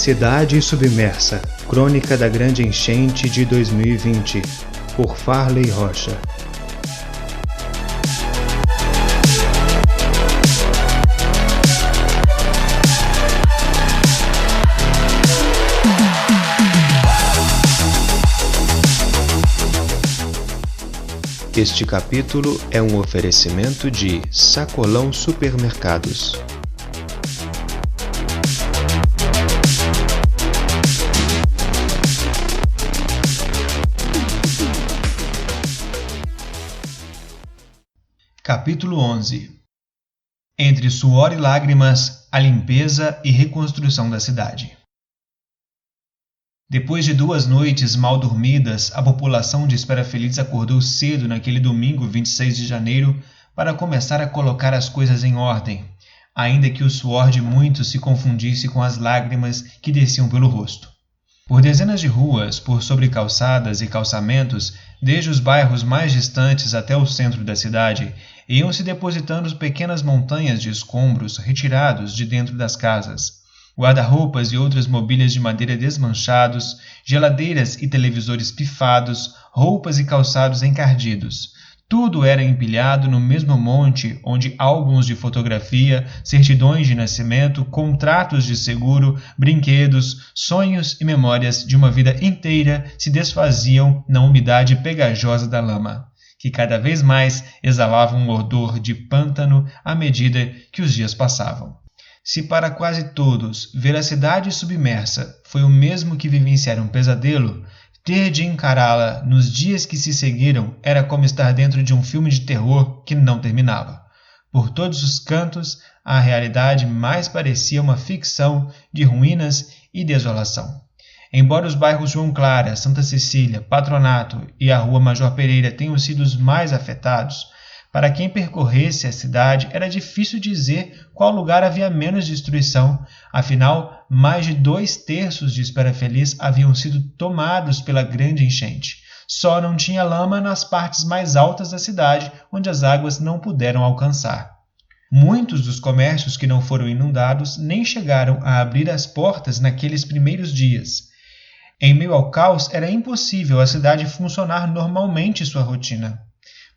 Cidade Submersa, Crônica da Grande Enchente de 2020, por Farley Rocha. Este capítulo é um oferecimento de Sacolão Supermercados. Capítulo 11. Entre suor e lágrimas, a limpeza e reconstrução da cidade. Depois de 2 noites mal dormidas, a população de Espera Feliz acordou cedo naquele domingo 26 de janeiro para começar a colocar as coisas em ordem, ainda que o suor de muitos se confundisse com as lágrimas que desciam pelo rosto. Por dezenas de ruas, por sobre calçadas e calçamentos, desde os bairros mais distantes até o centro da cidade, iam se depositando pequenas montanhas de escombros retirados de dentro das casas. Guarda-roupas e outras mobílias de madeira desmanchados, geladeiras e televisores pifados, roupas e calçados encardidos. Tudo era empilhado no mesmo monte onde álbuns de fotografia, certidões de nascimento, contratos de seguro, brinquedos, sonhos e memórias de uma vida inteira se desfaziam na umidade pegajosa da lama, que cada vez mais exalava um odor de pântano à medida que os dias passavam. Se para quase todos ver a cidade submersa foi o mesmo que vivenciar um pesadelo, ter de encará-la nos dias que se seguiram era como estar dentro de um filme de terror que não terminava. Por todos os cantos, a realidade mais parecia uma ficção de ruínas e desolação. Embora os bairros João Clara, Santa Cecília, Patronato e a Rua Major Pereira tenham sido os mais afetados, para quem percorresse a cidade era difícil dizer qual lugar havia menos destruição, afinal, mais de 2/3 de Espera Feliz haviam sido tomados pela grande enchente. Só não tinha lama nas partes mais altas da cidade, onde as águas não puderam alcançar. Muitos dos comércios que não foram inundados nem chegaram a abrir as portas naqueles primeiros dias. Em meio ao caos, era impossível a cidade funcionar normalmente sua rotina.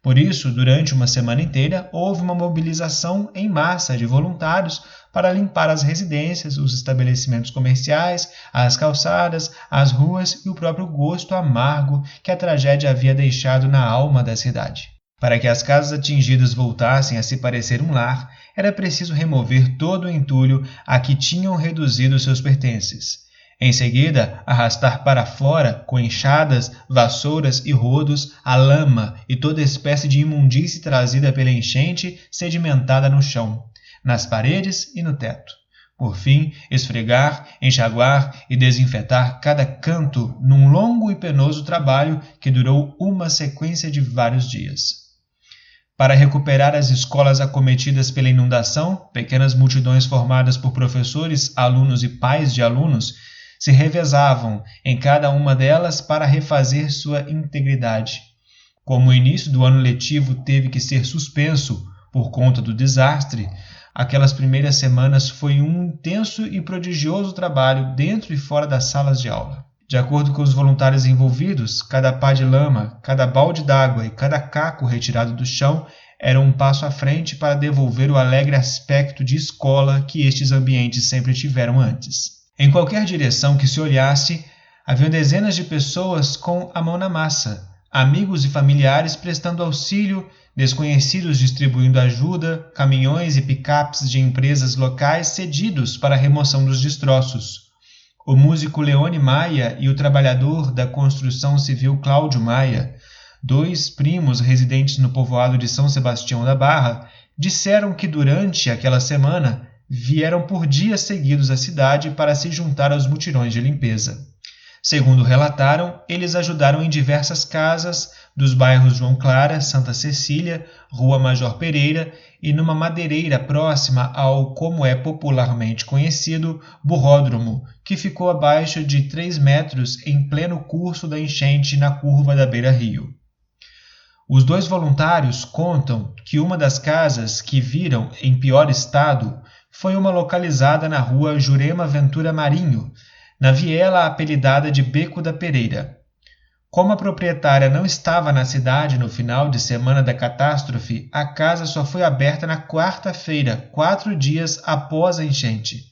Por isso, durante uma semana inteira, houve uma mobilização em massa de voluntários para limpar as residências, os estabelecimentos comerciais, as calçadas, as ruas e o próprio gosto amargo que a tragédia havia deixado na alma da cidade. Para que as casas atingidas voltassem a se parecer um lar, era preciso remover todo o entulho a que tinham reduzido seus pertences. Em seguida, arrastar para fora, com enxadas, vassouras e rodos, a lama e toda espécie de imundície trazida pela enchente sedimentada no chão, nas paredes e no teto. Por fim, esfregar, enxaguar e desinfetar cada canto num longo e penoso trabalho que durou uma sequência de vários dias. Para recuperar as escolas acometidas pela inundação, pequenas multidões formadas por professores, alunos e pais de alunos se revezavam em cada uma delas para refazer sua integridade. Como o início do ano letivo teve que ser suspenso por conta do desastre, aquelas primeiras semanas foi um intenso e prodigioso trabalho dentro e fora das salas de aula. De acordo com os voluntários envolvidos, cada pá de lama, cada balde d'água e cada caco retirado do chão era um passo à frente para devolver o alegre aspecto de escola que estes ambientes sempre tiveram antes. Em qualquer direção que se olhasse, haviam dezenas de pessoas com a mão na massa, amigos e familiares prestando auxílio, desconhecidos distribuindo ajuda, caminhões e picapes de empresas locais cedidos para a remoção dos destroços. O músico Leone Maia e o trabalhador da construção civil Cláudio Maia, 2 primos residentes no povoado de São Sebastião da Barra, disseram que durante aquela semana vieram por dias seguidos à cidade para se juntar aos mutirões de limpeza. Segundo relataram, eles ajudaram em diversas casas dos bairros João Clara, Santa Cecília, Rua Major Pereira e numa madeireira próxima ao, como é popularmente conhecido, burródromo, que ficou abaixo de 3 metros em pleno curso da enchente na curva da beira-rio. Os 2 voluntários contam que uma das casas que viram em pior estado foi uma localizada na rua Jurema Ventura Marinho, na viela apelidada de Beco da Pereira. Como a proprietária não estava na cidade no final de semana da catástrofe, a casa só foi aberta na quarta-feira, 4 dias após a enchente.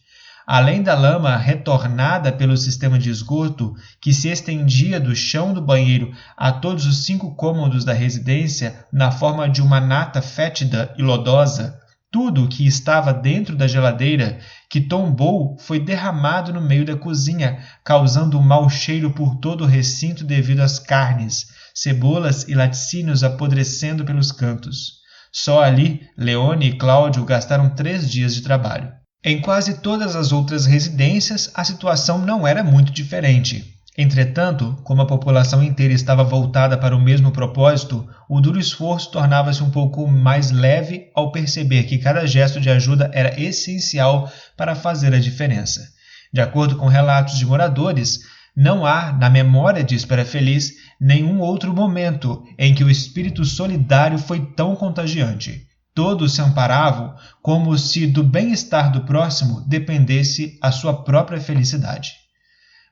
Além da lama retornada pelo sistema de esgoto, que se estendia do chão do banheiro a todos os 5 cômodos da residência na forma de uma nata fétida e lodosa, tudo o que estava dentro da geladeira, que tombou, foi derramado no meio da cozinha, causando um mau cheiro por todo o recinto devido às carnes, cebolas e laticínios apodrecendo pelos cantos. Só ali, Leone e Cláudio gastaram 3 dias de trabalho. Em quase todas as outras residências, a situação não era muito diferente. Entretanto, como a população inteira estava voltada para o mesmo propósito, o duro esforço tornava-se um pouco mais leve ao perceber que cada gesto de ajuda era essencial para fazer a diferença. De acordo com relatos de moradores, não há, na memória de Espera Feliz, nenhum outro momento em que o espírito solidário foi tão contagiante. Todos se amparavam como se do bem-estar do próximo dependesse a sua própria felicidade.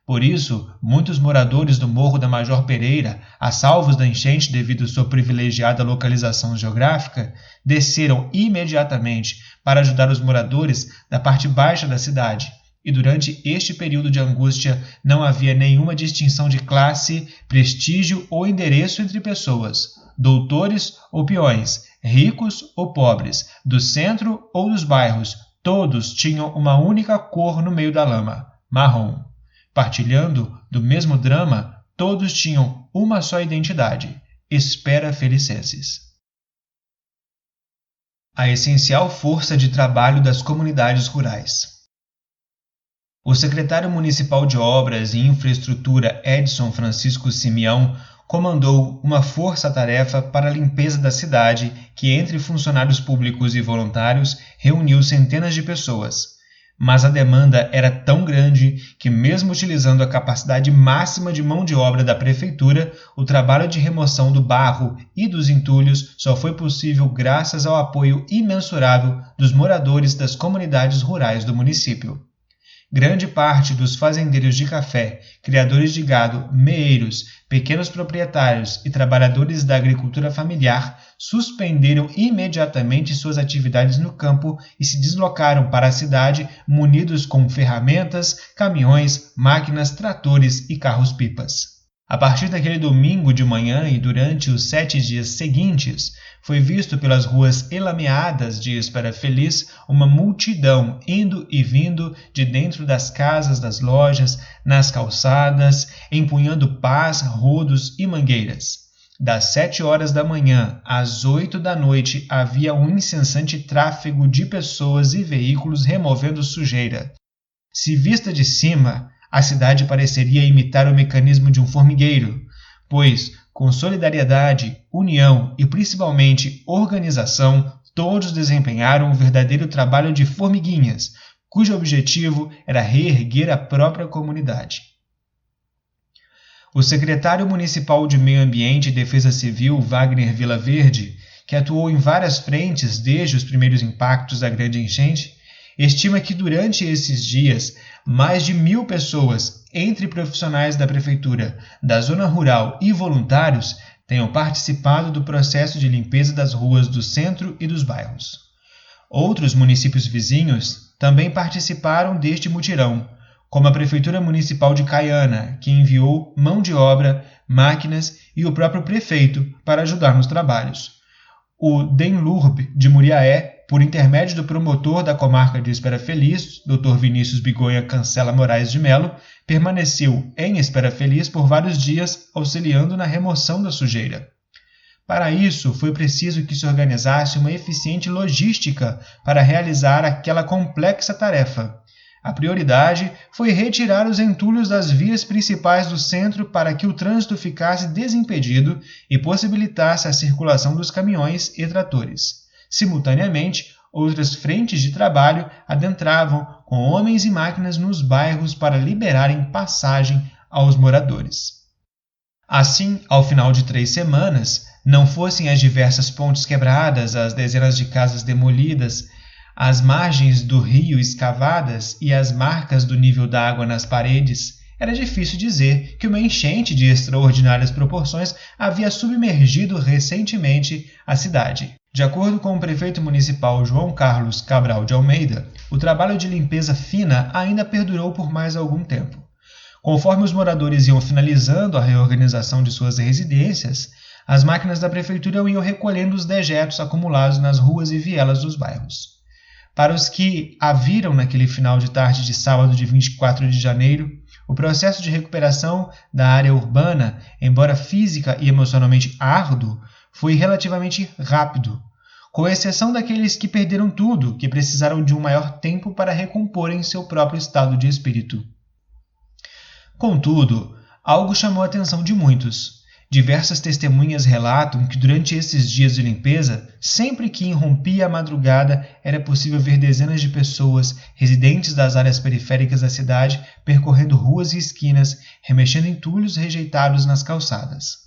Por isso, muitos moradores do Morro da Major Pereira, a salvos da enchente devido à sua privilegiada localização geográfica, desceram imediatamente para ajudar os moradores da parte baixa da cidade. E durante este período de angústia não havia nenhuma distinção de classe, prestígio ou endereço entre pessoas, doutores ou peões, ricos ou pobres, do centro ou dos bairros, todos tinham uma única cor no meio da lama, marrom. Partilhando do mesmo drama, todos tinham uma só identidade: Espera Felicenses. A essencial força de trabalho das comunidades rurais. O secretário municipal de Obras e Infraestrutura Edson Francisco Simeão comandou uma força-tarefa para a limpeza da cidade que, entre funcionários públicos e voluntários, reuniu centenas de pessoas. Mas a demanda era tão grande que, mesmo utilizando a capacidade máxima de mão de obra da prefeitura, o trabalho de remoção do barro e dos entulhos só foi possível graças ao apoio imensurável dos moradores das comunidades rurais do município. Grande parte dos fazendeiros de café, criadores de gado, meeiros, pequenos proprietários e trabalhadores da agricultura familiar suspenderam imediatamente suas atividades no campo e se deslocaram para a cidade munidos com ferramentas, caminhões, máquinas, tratores e carros-pipas. A partir daquele domingo de manhã e durante os 7 dias seguintes, foi visto pelas ruas elameadas de Espera Feliz uma multidão indo e vindo de dentro das casas, das lojas, nas calçadas, empunhando pás, rodos e mangueiras. Das 7 horas da manhã às 8 da noite havia um incessante tráfego de pessoas e veículos removendo sujeira. Se vista de cima, a cidade pareceria imitar o mecanismo de um formigueiro, pois, com solidariedade, união e principalmente organização, todos desempenharam um verdadeiro trabalho de formiguinhas, cujo objetivo era reerguer a própria comunidade. O secretário municipal de Meio Ambiente e Defesa Civil, Wagner Vilaverde, que atuou em várias frentes desde os primeiros impactos da grande enchente, estima que durante esses dias, mais de 1.000 pessoas, entre profissionais da prefeitura, da zona rural e voluntários, tenham participado do processo de limpeza das ruas do centro e dos bairros. Outros municípios vizinhos também participaram deste mutirão, como a Prefeitura Municipal de Caiana, que enviou mão de obra, máquinas e o próprio prefeito para ajudar nos trabalhos. O DENLURB de Muriaé, por intermédio do promotor da comarca de Espera Feliz, Dr. Vinícius Bigonha Cancela Moraes de Melo, permaneceu em Espera Feliz por vários dias, auxiliando na remoção da sujeira. Para isso, foi preciso que se organizasse uma eficiente logística para realizar aquela complexa tarefa. A prioridade foi retirar os entulhos das vias principais do centro para que o trânsito ficasse desimpedido e possibilitasse a circulação dos caminhões e tratores. Simultaneamente, outras frentes de trabalho adentravam com homens e máquinas nos bairros para liberarem passagem aos moradores. Assim, ao final de 3 semanas, não fossem as diversas pontes quebradas, as dezenas de casas demolidas, As margens do rio escavadas e as marcas do nível da água nas paredes, era difícil dizer que uma enchente de extraordinárias proporções havia submergido recentemente a cidade. De acordo com o prefeito municipal João Carlos Cabral de Almeida, o trabalho de limpeza fina ainda perdurou por mais algum tempo. Conforme os moradores iam finalizando a reorganização de suas residências, as máquinas da prefeitura iam recolhendo os dejetos acumulados nas ruas e vielas dos bairros. Para os que a viram naquele final de tarde de sábado de 24 de janeiro, o processo de recuperação da área urbana, embora física e emocionalmente árduo, foi relativamente rápido, com exceção daqueles que perderam tudo, que precisaram de um maior tempo para recomporem seu próprio estado de espírito. Contudo, algo chamou a atenção de muitos. Diversas testemunhas relatam que durante esses dias de limpeza, sempre que irrompia a madrugada, era possível ver dezenas de pessoas, residentes das áreas periféricas da cidade, percorrendo ruas e esquinas, remexendo entulhos rejeitados nas calçadas.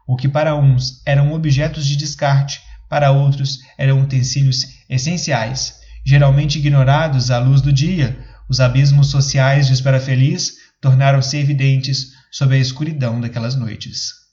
O que para uns eram objetos de descarte, para outros eram utensílios essenciais, geralmente ignorados à luz do dia. Os abismos sociais de Espera Feliz tornaram-se evidentes sob a escuridão daquelas noites.